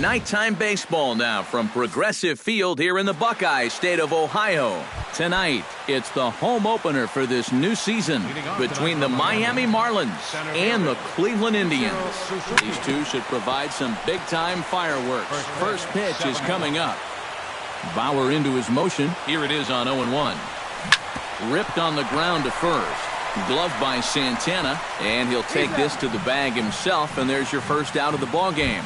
Nighttime baseball now from Progressive Field here in the Buckeye State of Ohio. Tonight, it's the home opener for this new season between the Miami Marlins and the Cleveland Indians. These two should provide some big-time fireworks. First pitch is coming up. Bauer into his motion. Here it is on 0-1. Ripped on the ground to first. Gloved by Santana, and he'll take this to the bag himself, and there's your first out of the ball game.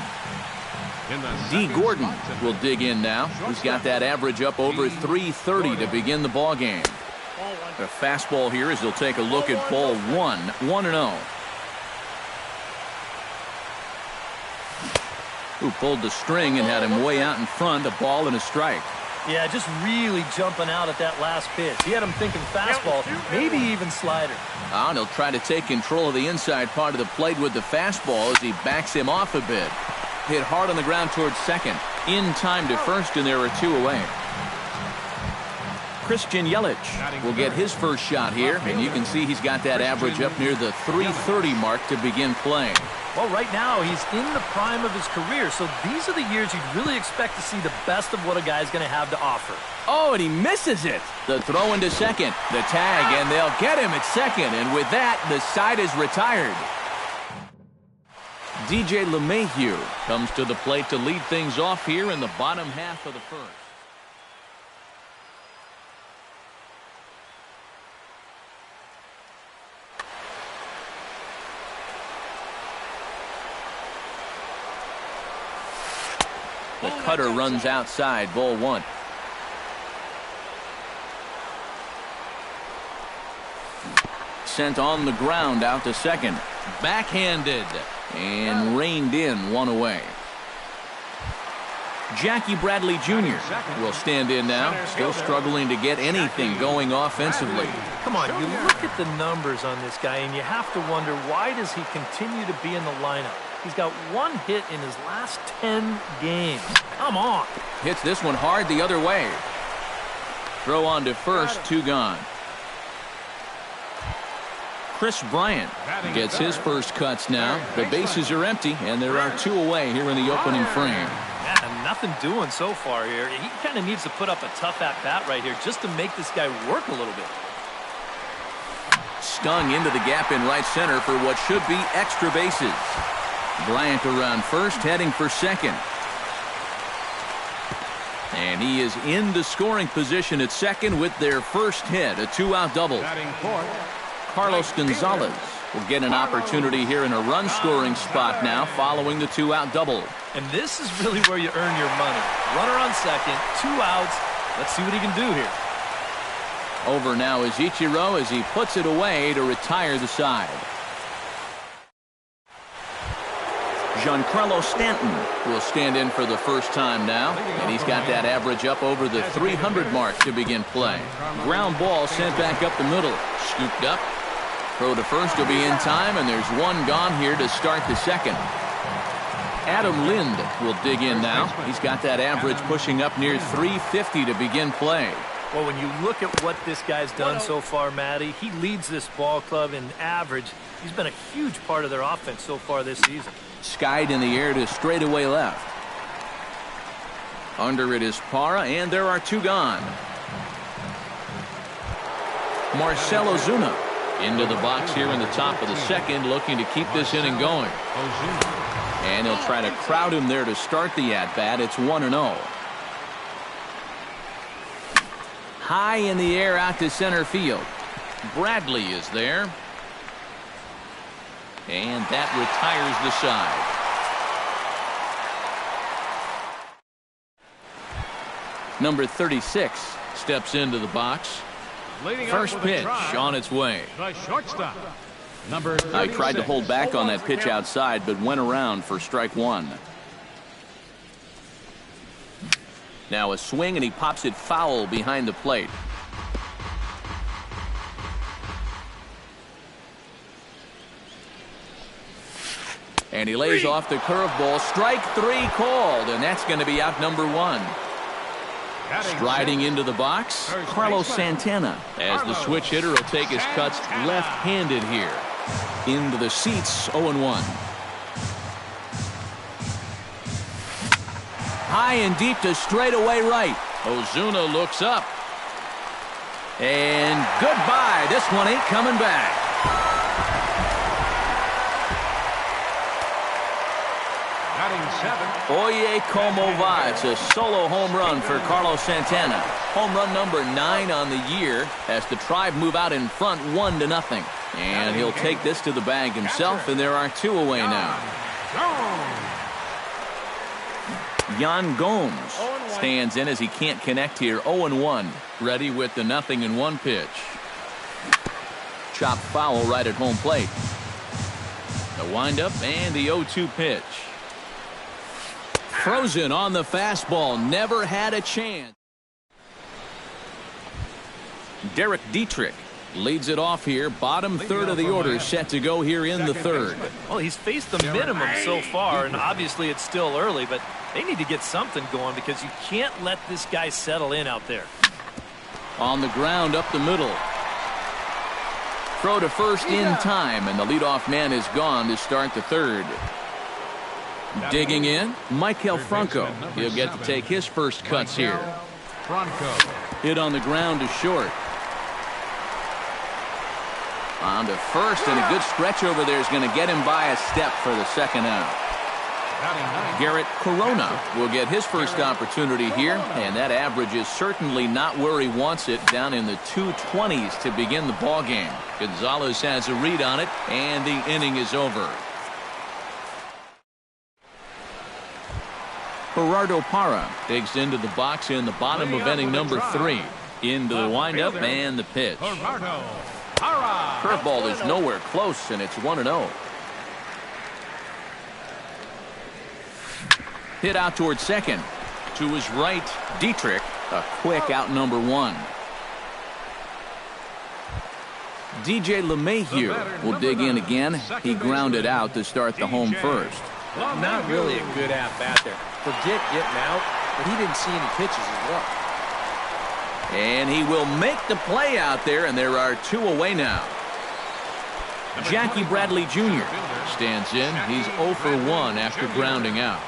D. Gordon will dig in now. He's got that average up over 330 to begin the ball game. A fastball here as he'll take a look at ball 1-0. Who pulled the string and had him way out in front, a ball and a strike. Yeah, just really jumping out at that last pitch. He had him thinking fastball, maybe even slider. And he'll try to take control of the inside part of the plate with the fastball as he backs him off a bit. Hit hard on the ground towards second. In time to first, and there are two away. Christian Yelich will get his first shot here, and you can see he's got that average up near the 330 mark to begin playing. Well, right now he's in the prime of his career, so these are the years you'd really expect to see the best of what a guy's going to have to offer. Oh, and he misses it. The throw into second, the tag, and they'll get him at second, and with that, the side is retired. DJ LeMahieu comes to the plate to lead things off here in the bottom half of the first. The cutter runs outside, ball 1. Sent on the ground out to second. Backhanded and reined in, one away. Jackie Bradley Jr. will stand in now, still struggling to get anything going offensively. Come on, you look at the numbers on this guy and you have to wonder, why does he continue to be in the lineup? He's got one hit in his last 10 games. Come on. Hits this one hard the other way. Throw on to first, 2 gone. Chris Bryant gets his first cuts now. The bases are empty, and there are 2 away here in the opening frame. Yeah, nothing doing so far here. He kind of needs to put up a tough at-bat right here just to make this guy work a little bit. Stung into the gap in right center for what should be extra bases. Bryant around first, heading for second. And he is into scoring position at second with their first hit, a 2-out double. Carlos Gonzalez will get an opportunity here in a run-scoring spot now following the 2-out double. And this is really where you earn your money. Runner on second, 2 outs. Let's see what he can do here. Over now is Ichiro as he puts it away to retire the side. Giancarlo Stanton will stand in for the first time now, and he's got that average up over the 300 mark to begin play. Ground ball sent back up the middle. Scooped up. Throw to first will be in time, and there's 1 gone here to start the second. Adam Lind will dig in now. He's got that average pushing up near 350 to begin play. Well, when you look at what this guy's done so far, Matty, he leads this ball club in average. He's been a huge part of their offense so far this season. Skied in the air to straightaway left. Under it is Parra, and there are 2 gone. Marcell Ozuna into the box here in the top of the second, looking to keep this inning going. And he'll try to crowd him there to start the at-bat. It's 1-0. High in the air out to center field. Bradley is there. And that retires the side. Number 36 steps into the box. First pitch on its way. The shortstop. I tried to hold back on that pitch outside, but went around for strike 1. Now a swing, and he pops it foul behind the plate. And he lays off the curveball. Strike 3 called, and that's going to be out number 1. Striding into the box, Carlos Santana, as the switch hitter will take his cuts left-handed here. Into the seats, 0-1. High and deep to straightaway right. Ozuna looks up. And goodbye. This one ain't coming back. Oye como va. It's a solo home run for Carlos Santana. Home run number 9 on the year as the Tribe move out in front 1-0. And he'll take this to the bag himself, and there are 2 away now. Yan Gomes stands in as he can't connect here. 0-1. Ready with the 0-1 pitch. Chopped foul right at home plate. The windup and the 0-2 pitch. Frozen on the fastball. Never had a chance. Derek Dietrich leads it off here. Bottom third of the order set to go here in the third. Well, he's faced the minimum so far, and obviously it's still early, but they need to get something going because you can't let this guy settle in out there. On the ground up the middle. Throw to first in time, and the leadoff man is gone to start the third. Digging in, Maikel Franco. He'll get to take his first cuts here. Hit on the ground to short. On to first, and a good stretch over there is going to get him by a step for the second out. Garrett Corona will get his first opportunity here, and that average is certainly not where he wants it, down in the 220s to begin the ball game. Gonzalez has a read on it, and the inning is over. Gerardo Parra digs into the box in the bottom of inning number 3. Into the windup and the pitch. Curveball is nowhere close, and it's 1-0. Hit out towards second. To his right, Dietrich. A quick out number 1. DJ LeMahieu will dig in again. He grounded out to start the home first. Not really a good at-bat there. Forget getting out, but he didn't see any pitches as well. And he will make the play out there, and there are 2 away now. Jackie Bradley Jr. stands in. He's 0 for 1 after grounding out.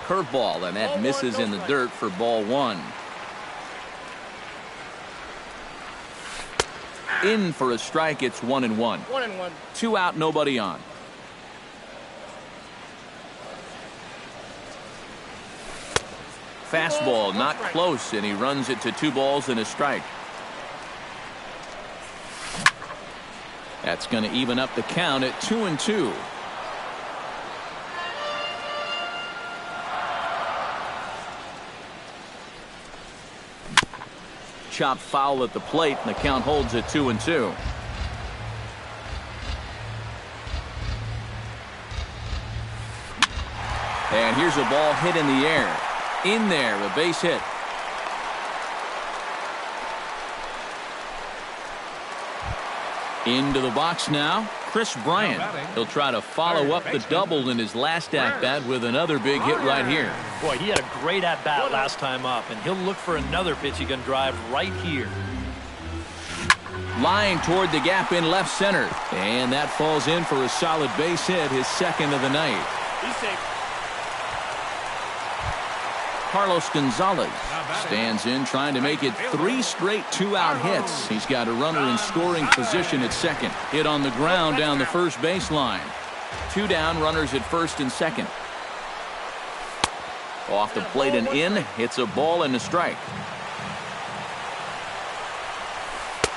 Curveball, and that misses in the dirt for ball 1. In for a strike, it's 1-1. 2 out, nobody on. Fastball not close, and he runs it to 2 balls and a strike. That's going to even up the count at 2-2. Chopped foul at the plate, and the count holds at 2-2. And here's a ball hit in the air. In there, a base hit. Into the box now, Chris Bryant. He'll try to follow up the double in his last at-bat with another big hit right here. Boy, he had a great at-bat last time up, and he'll look for another pitch he can drive right here. Line toward the gap in left center. And that falls in for a solid base hit, his second of the night. He's safe. Carlos Gonzalez stands in, trying to make it 3 straight 2-out hits. He's got a runner in scoring position at second. Hit on the ground down the first baseline. 2 down, runners at first and second. Off the plate and in. It's a ball and a strike.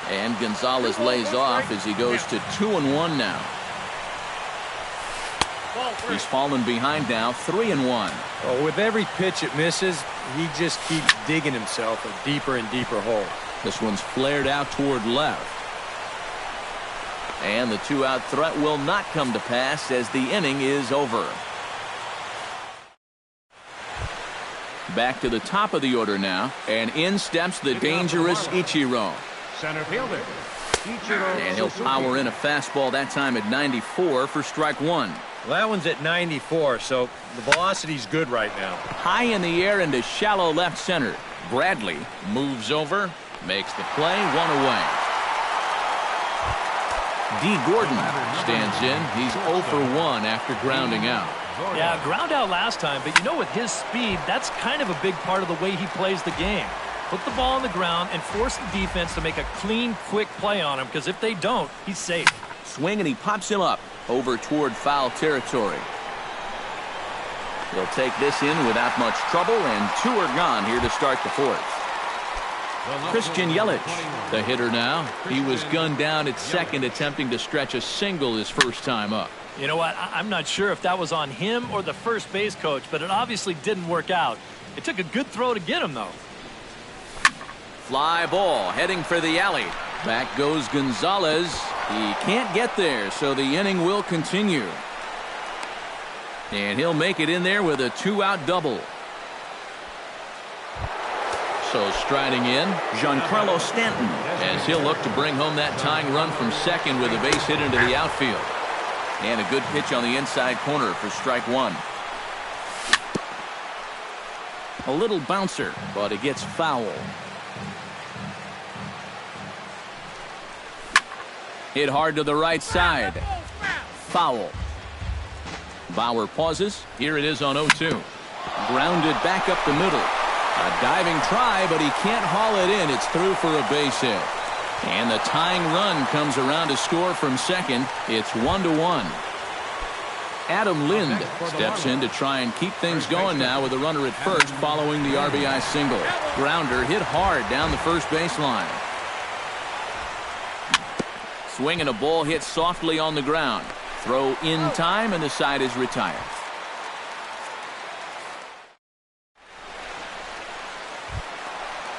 And Gonzalez lays off as he goes to 2-1 now. He's fallen behind now, 3-1. Well, with every pitch it misses, he just keeps digging himself a deeper and deeper hole. This one's flared out toward left. And the 2-out threat will not come to pass as the inning is over. Back to the top of the order now, and in steps the dangerous Ichiro. Center fielder. And he'll power in a fastball, that time at 94 for strike 1. Well, that one's at 94, so the velocity's good right now. High in the air into shallow left center. Bradley moves over, makes the play, 1 away. D. Gordon stands in. He's 0 for 1 after grounding out. Yeah, ground out last time, but you know, with his speed, that's kind of a big part of the way he plays the game. Put the ball on the ground and force the defense to make a clean, quick play on him, because if they don't, he's safe. Swing, and he pops him up over toward foul territory. He'll take this in without much trouble, and 2 are gone here to start the 4th. Christian Yelich, the hitter now. He was gunned down at second, attempting to stretch a single his first time up. You know what? I'm not sure if that was on him or the first base coach, but it obviously didn't work out. It took a good throw to get him, though. Fly ball heading for the alley. Back goes Gonzalez. He can't get there, so the inning will continue. And he'll make it in there with a 2-out double. So striding in, Giancarlo Stanton, as he'll look to bring home that tying run from second with a base hit into the outfield. And a good pitch on the inside corner for strike 1. A little bouncer, but it gets foul. Hit hard to the right side. Foul. Bauer pauses. Here it is on 0-2. Grounded back up the middle. A diving try, but he can't haul it in. It's through for a base hit. And the tying run comes around to score from second. It's 1-1. Adam Lind steps in to try and keep things going now with a runner at first following the RBI single. Grounder hit hard down the first baseline. Swing and a ball hit softly on the ground. Throw in time, and the side is retired.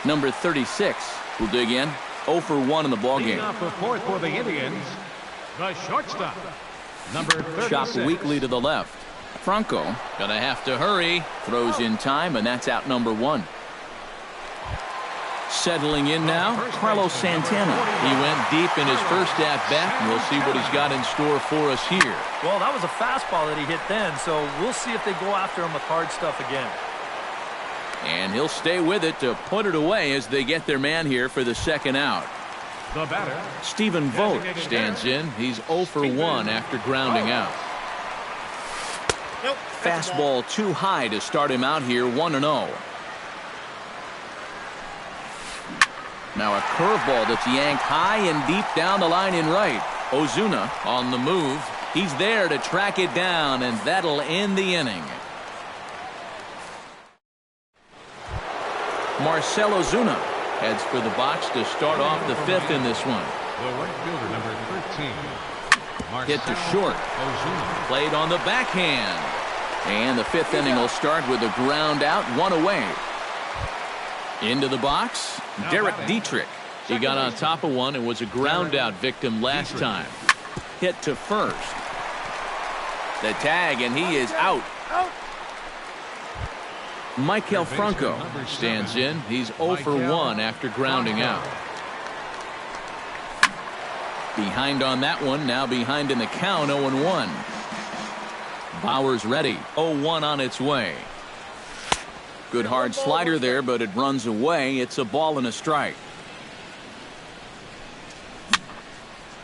Number 36 will dig in. 0 for 1 in the ballgame. Off the 4th for the Indians, the shortstop, number 36. Chop weakly to the left. Franco gonna have to hurry. Throws in time, and that's out number 1. Settling in now, Carlos Santana. He went deep in his first at-bat, and we'll see what he's got in store for us here. Well, that was a fastball that he hit then, so we'll see if they go after him with hard stuff again. And he'll stay with it to put it away as they get their man here for the second out. The batter, Stephen Vogt stands in. He's 0 for 1 after grounding out. Fastball too high to start him out here, 1-0. Now a curveball that's yanked high and deep down the line in right. Ozuna on the move. He's there to track it down, and that'll end the inning. Marcell Ozuna heads for the box to start off the 5th in this one. the right fielder, number 13. Hit to short. Ozuna. Played on the backhand. And the 5th inning will start with a ground out, 1 away. Into the box, Derek Dietrich. He got on top of one and was a ground out victim last time. Hit to first. The tag, and he is out. Maikel Franco stands in. He's 0 for 1 after grounding out. Behind on that one, now behind in the count, 0-1. Bauer's ready, 0-1 on its way. Good hard slider there, but it runs away. It's a ball and a strike.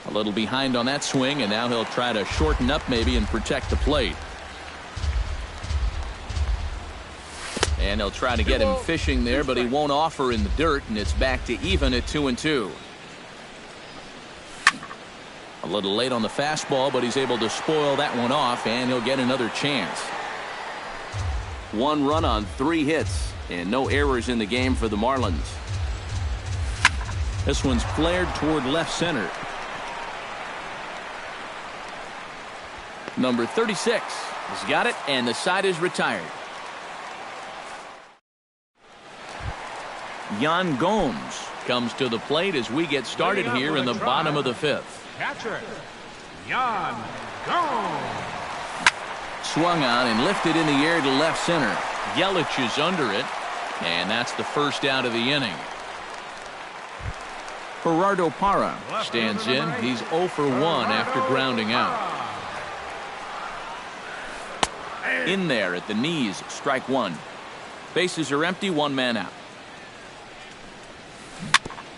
A little behind on that swing, and now he'll try to shorten up maybe and protect the plate. And he'll try to get him fishing there, but he won't offer in the dirt, and it's back to even at 2-2. A little late on the fastball, but he's able to spoil that one off, and he'll get another chance. 1 run on 3 hits, and no errors in the game for the Marlins. This one's flared toward left center. Number 36 has got it, and the side is retired. Yan Gomes comes to the plate as we get started here in the bottom of the 5th. Catcher, Yan Gomes. Swung on and lifted in the air to left center. Yelich is under it, and that's the first out of the inning. Gerardo Parra stands in. He's 0 for 1 after grounding out. In there at the knees, strike 1. Bases are empty, 1 man out.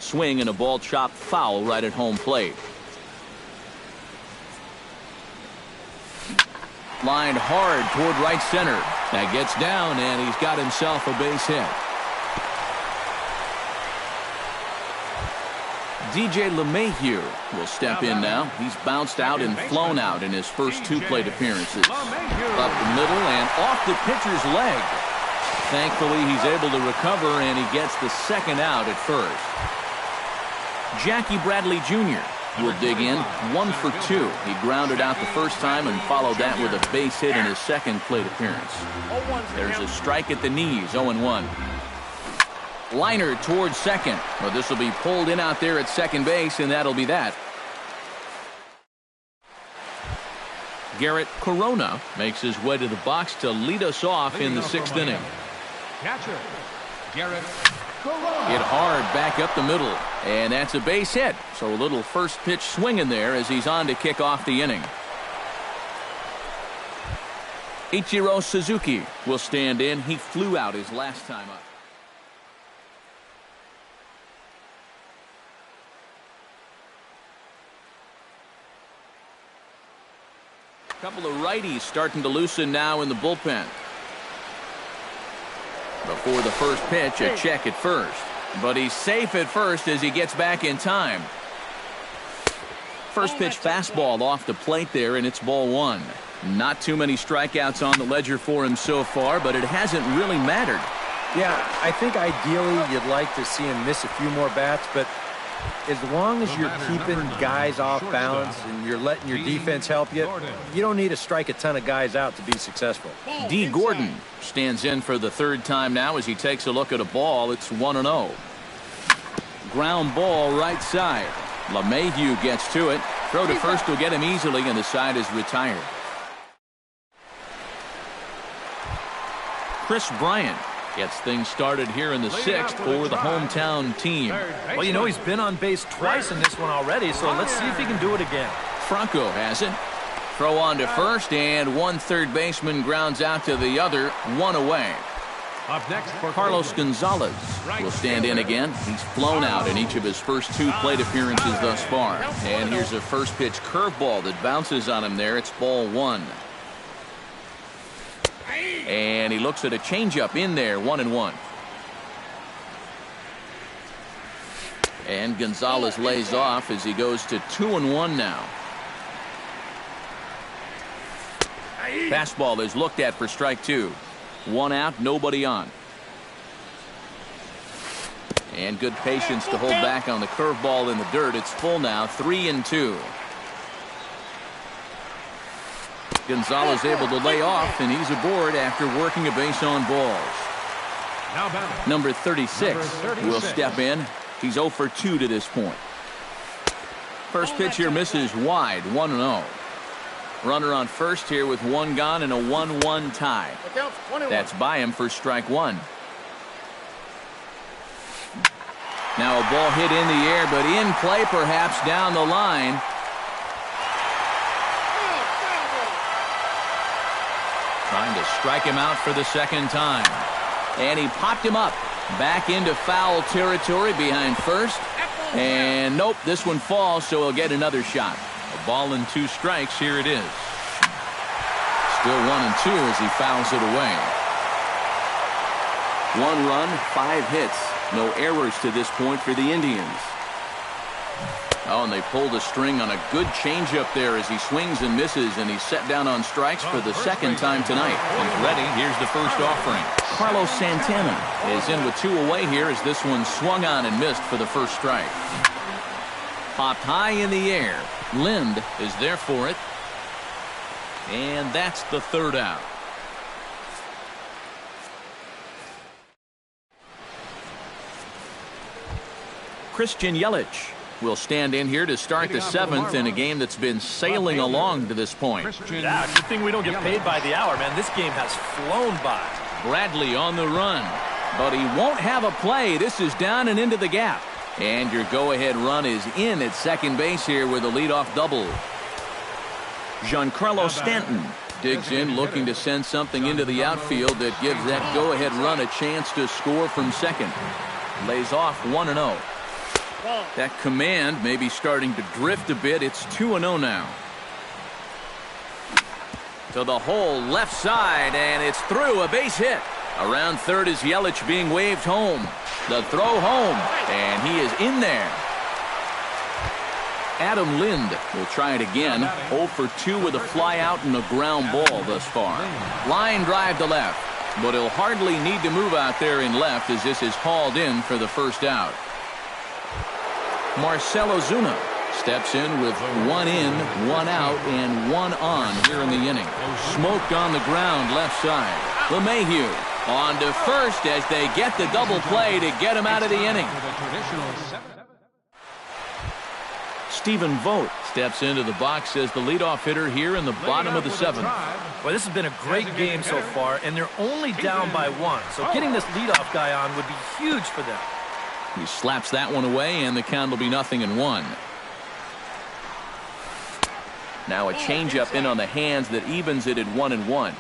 Swing and a ball chopped foul right at home plate. Lined hard toward right center. That gets down, and he's got himself a base hit. DJ LeMahieu will step in now. He's bounced out and flown out in his first 2 plate appearances. Up the middle and off the pitcher's leg. Thankfully, he's able to recover, and he gets the second out at first. Jackie Bradley Jr. will dig in, 1 for 2. He grounded out the first time and followed that with a base hit in his second plate appearance. There's a strike at the knees, 0-1. Liner towards second. Well, this will be pulled in out there at second base, and that'll be that. Garrett Corona makes his way to the box to lead us off in the 6th inning. Catcher, Garrett. Hit hard back up the middle, and that's a base hit. So a little first pitch swing in there as he's on to kick off the inning. Ichiro Suzuki will stand in. He flew out his last time up. A couple of righties starting to loosen now in the bullpen. Before the first pitch, a check at first. But he's safe at first as he gets back in time. First pitch fastball off the plate there, and it's ball 1. Not too many strikeouts on the ledger for him so far, but it hasn't really mattered. Yeah, I think ideally you'd like to see him miss a few more bats, but as long as you're keeping guys off balance and you're letting your defense help you, you don't need to strike a ton of guys out to be successful. D. Gordon stands in for the 3rd time now as he takes a look at a ball. It's 1-0. Ground ball right side. LeMahieu gets to it. Throw to first will get him easily, and the side is retired. Chris Bryant gets things started here in the 6th for the hometown team. Well, you know, he's been on base twice in this one already, so let's see if he can do it again. Franco has it. Throw on to first, and one third baseman grounds out to the other, 1 away. Up next for Carlos Gonzalez will stand in again. He's flown out in each of his first 2 plate appearances thus far. And here's a first pitch curveball that bounces on him there. It's ball 1. And he looks at a changeup in there, 1-1. And Gonzalez lays off as he goes to 2-1 now. Fastball is looked at for strike 2. 1 out, nobody on. And good patience to hold back on the curveball in the dirt. It's full now, 3-2. Gonzalez able to lay off, and he's aboard after working a base on balls. Number 36 will step in. He's 0 for 2 to this point. First pitch here misses wide, 1-0. Runner on first here with 1 gone and a 1-1 tie. That's by him for strike 1. Now a ball hit in the air, but in play perhaps down the line. Trying to strike him out for the 2nd time. And he popped him up. Back into foul territory behind first. And nope, this one falls, so he'll get another shot. A ball and 2 strikes. Here it is. Still 1-2 as he fouls it away. 1 run, 5 hits. No errors to this point for the Indians. Oh, and they pulled a string on a good changeup there as he swings and misses, and he's set down on strikes for the 2nd time tonight. He's ready. Here's the first offering. Carlos Santana is in with 2 away here as this one swung on and missed for the first strike. Popped high in the air. Lind is there for it. And that's the 3rd out. Christian Yelich will stand in here to start the 7th in a game that's been sailing along to this point. Yeah, good thing we don't get paid by the hour, man. This game has flown by. Bradley on the run, but he won't have a play. This is down and into the gap. And your go-ahead run is in at second base here with a leadoff double. Giancarlo Stanton digs in, looking to send something into the outfield that gives that go-ahead run a chance to score from second. Lays off 1-0. That command may be starting to drift a bit. It's 2-0 now. to the hole left side, and it's through, a base hit. Around third is Yelich being waved home. The throw home, and he is in there. Adam Lind will try it again. 0 for 2 with a fly out and a ground ball thus far. Line drive to left, but he'll hardly need to move out there in left as this is hauled in for the first out. Marcell Ozuna steps in with 1 in, 1 out, and 1 on here in the inning. Smoked on the ground left side. LeMahieu on to first as they get the double play to get him out of the inning. Stephen Vogt steps into the box as the leadoff hitter here in the bottom of the 7th. Well, this has been a great game so far, and they're only down by 1. So getting this leadoff guy on would be huge for them. He slaps that one away, and the count will be 0-1. Now a changeup in on the hands that evens it at 1-1.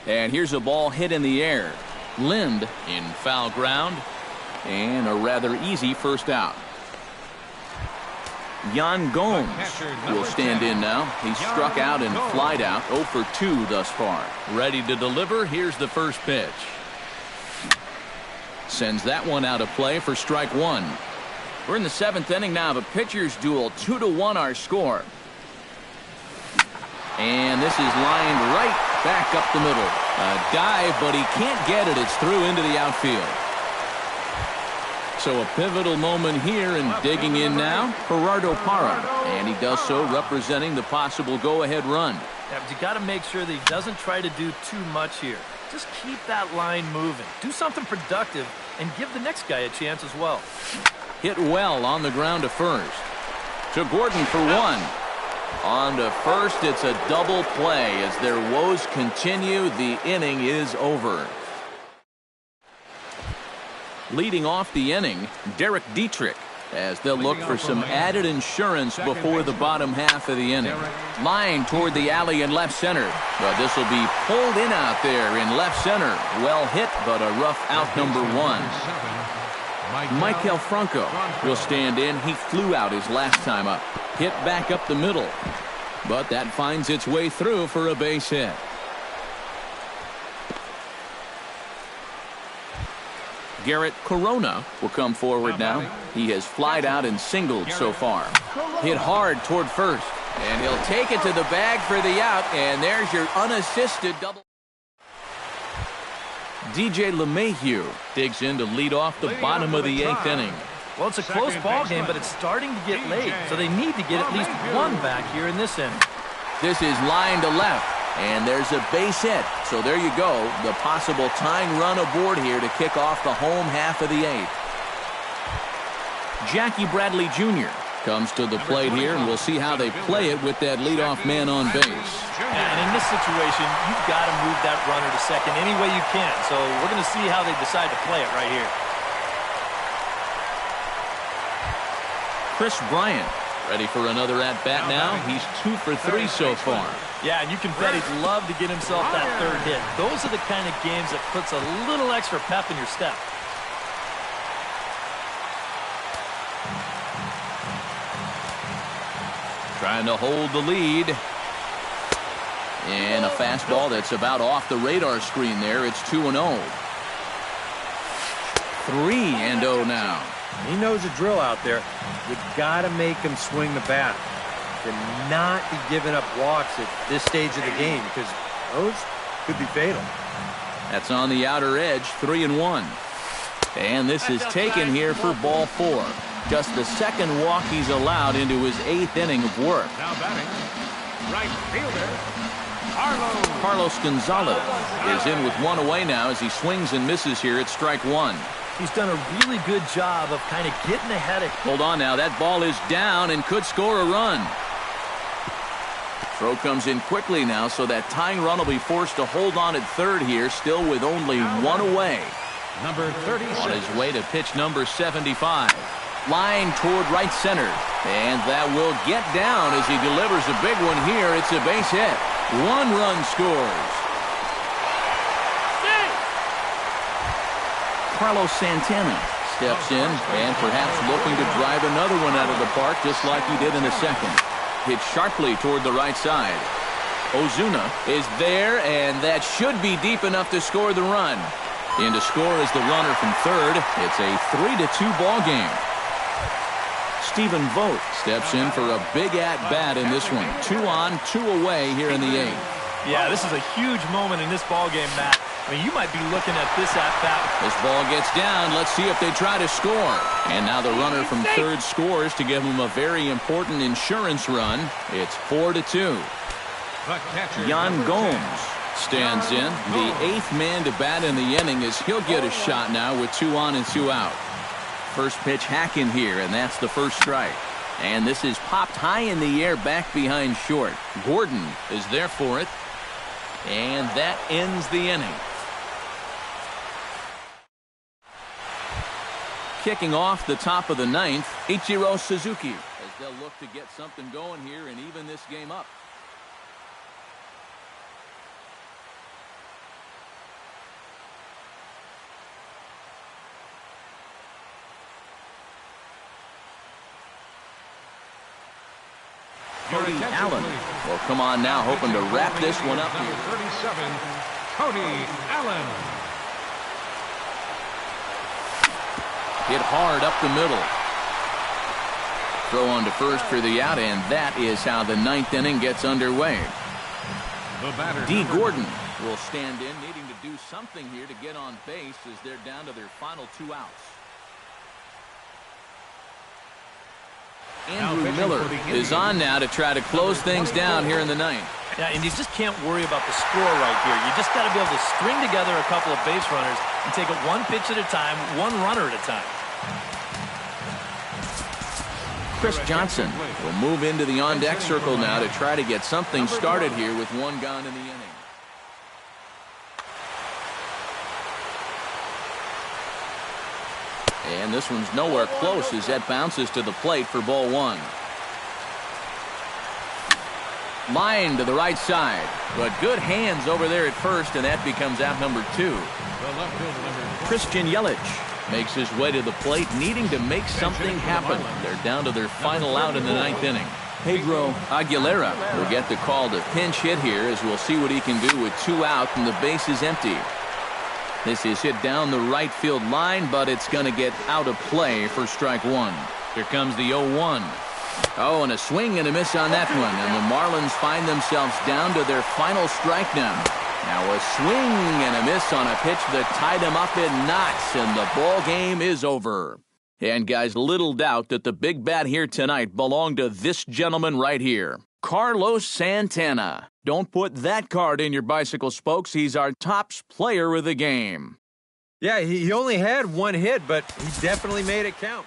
And here's a ball hit in the air. Lind in foul ground. And a rather easy first out. Yan Gomes will stand in now. He struck out and flied out. 0 for 2 thus far. Ready to deliver. Here's the first pitch. Sends that one out of play for strike 1. We're in the 7th inning now of a pitcher's duel. 2-1 our score. And this is lined right back up the middle. A dive, but he can't get it. It's through into the outfield. So a pivotal moment here, and digging in now, Gerardo Parra. And he does so representing the possible go-ahead run. Yeah, but you got to make sure that he doesn't try to do too much here. Just keep that line moving. Do something productive and give the next guy a chance as well. Hit well on the ground to first. To Gordon for 1. On to first, it's a double play. As their woes continue, the inning is over. Leading off the inning, Derek Dietrich, as they'll look for some added insurance before the bottom half of the inning. Line toward the alley in left center, but this will be pulled in out there in left center. Well hit, but a rough out number 1. Maikel Franco will stand in. He flew out his last time up. Hit back up the middle, but that finds its way through for a base hit. Garrett Corona will come forward now. He has flied out and singled so far. Hit hard toward first, and he'll take it to the bag for the out, and there's your unassisted double. DJ LeMahieu digs in to lead off the bottom of the 8th inning. Well, it's a close ball game, but it's starting to get late, so they need to get at least 1 back here in this inning. This is line to left. And there's a base hit. So there you go. The possible tying run aboard here to kick off the home half of the 8th. Jackie Bradley Jr. comes to the plate here, and we'll see how they play it with that leadoff man on base. And in this situation, you've got to move that runner to second any way you can. So we're going to see how they decide to play it right here. Chris Bryant ready for another at-bat now. He's 2 for 3 so far. Yeah, and you can bet he'd love to get himself that 3rd hit. Those are the kind of games that puts a little extra pep in your step. Trying to hold the lead. And a fastball that's about off the radar screen there. It's 2-0. 3-0 now. He knows the drill out there. You got to make him swing the bat. To not be giving up walks at this stage of the game, because those could be fatal. That's on the outer edge, 3-1. And this is taken here for ball 4. Just the 2nd walk he's allowed into his 8th inning of work. Now batting, right fielder, Carlos Gonzalez is in with 1 away now as he swings and misses here at strike 1. He's done a really good job of kind of getting ahead of. Hold on now, that ball is down and could score a run. Throw comes in quickly now, so that tying run will be forced to hold on at 3rd here, still with only 1 away. number 36. On his way to pitch number 75. Line toward right center. And that will get down as he delivers a big one here. It's a base hit. 1 run scores. Carlos Santana steps in and perhaps looking to drive another one out of the park just like he did in the 2nd. pitch sharply toward the right side. Ozuna is there, and that should be deep enough to score the run. In to score is the runner from third. It's a 3-2 ball game. Stephen Vogt steps in for a big at-bat in this one. 2 on, 2 away here in the 8th. Yeah, this is a huge moment in this ball game, Matt. I mean, you might be looking at this at-bat. This ball gets down. Let's see if they try to score. And now the runner from third scores to give them a very important insurance run. It's 4-2. Yan Gomes stands in. The 8th man to bat in the inning as he'll get a shot now with 2 on and 2 out. First pitch hacking here, and that's the first strike. And this is popped high in the air back behind short. Gordon is there for it. And that ends the inning. Kicking off the top of the 9th, Ichiro Suzuki, as they'll look to get something going here and even this game up. Cody Allen will come on now, hoping to wrap this one up here. 37, Cody Allen. Hit hard up the middle. Throw on to first for the out, and that is how the 9th inning gets underway. D. Gordon will stand in, needing to do something here to get on base as they're down to their final 2 outs. Andrew Miller is on now to try to close things down here in the 9th. Yeah, and you just can't worry about the score right here. You just got to be able to string together a couple of base runners and take it one pitch at a time, one runner at a time. Chris Johnson will move into the on-deck circle now to try to get something started here with 1 gone in the inning. And this one's nowhere close as that bounces to the plate for ball 1. Line to the right side, but good hands over there at first, and that becomes out number 2. Christian Yelich makes his way to the plate, needing to make something happen. They're down to their final out in the 9th inning. Pedro Aguilera will get the call to pinch hit here, as we'll see what he can do with 2 out and the base is empty. This is hit down the right field line, but it's going to get out of play for strike 1. Here comes the 0-1. Oh, and a swing and a miss on that one, and the Marlins find themselves down to their final strike now. Now a swing and a miss on a pitch that tied him up in knots, and the ball game is over. And guys, little doubt that the big bat here tonight belonged to this gentleman right here, Carlos Santana. Don't put that card in your bicycle spokes. He's our top player of the game. Yeah, he only had 1 hit, but he definitely made it count.